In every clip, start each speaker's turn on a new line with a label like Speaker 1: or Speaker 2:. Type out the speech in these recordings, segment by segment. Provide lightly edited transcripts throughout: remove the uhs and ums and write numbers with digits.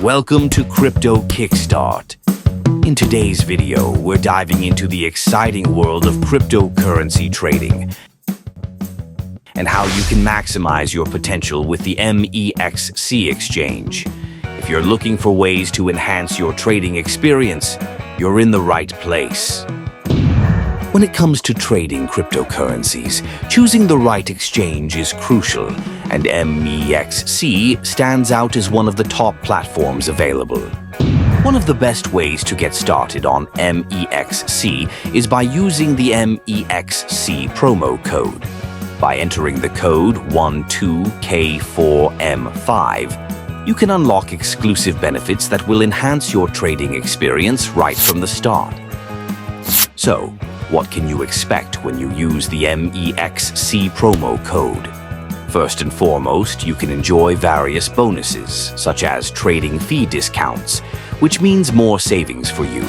Speaker 1: Welcome to Crypto Kickstart. In today's video, we're diving into the exciting world of cryptocurrency trading and how you can maximize your potential with the MEXC exchange. If you're looking for ways to enhance your trading experience, you're in the right place. When it comes to trading cryptocurrencies, choosing the right exchange is crucial, and MEXC stands out as one of the top platforms available. One of the best ways to get started on MEXC is by using the MEXC promo code. By entering the code 12K4M5, you can unlock exclusive benefits that will enhance your trading experience right from the start. So, what can you expect when you use the MEXC promo code? First and foremost, you can enjoy various bonuses, such as trading fee discounts, which means more savings for you.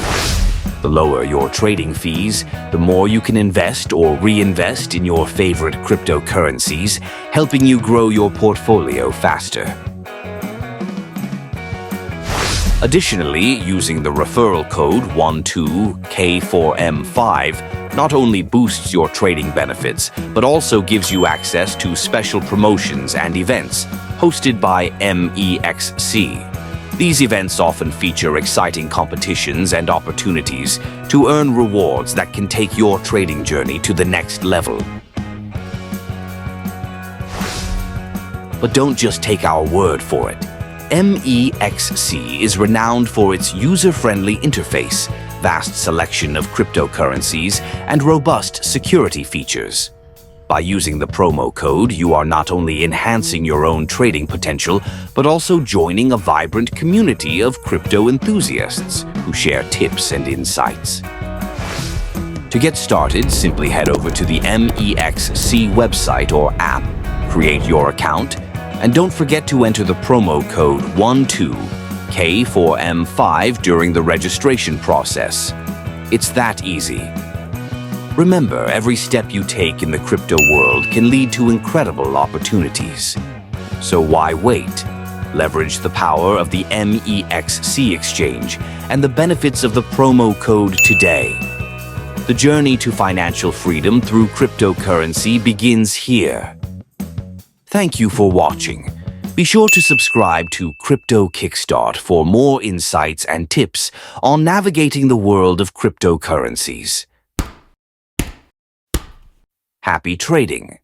Speaker 1: The lower your trading fees, the more you can invest or reinvest in your favorite cryptocurrencies, helping you grow your portfolio faster. Additionally, using the referral code 12K4M5 not only boosts your trading benefits, but also gives you access to special promotions and events hosted by MEXC. These events often feature exciting competitions and opportunities to earn rewards that can take your trading journey to the next level. But don't just take our word for it. MEXC is renowned for its user-friendly interface, vast selection of cryptocurrencies, and robust security features. By using the promo code, you are not only enhancing your own trading potential, but also joining a vibrant community of crypto enthusiasts who share tips and insights. To get started, simply head over to the MEXC website or app, create your account, and don't forget to enter the promo code 12K4M5 during the registration process. It's that easy. Remember, every step you take in the crypto world can lead to incredible opportunities. So why wait? Leverage the power of the MEXC exchange and the benefits of the promo code today. The journey to financial freedom through cryptocurrency begins here. Thank you for watching. Be sure to subscribe to Crypto Kickstart for more insights and tips on navigating the world of cryptocurrencies. Happy trading!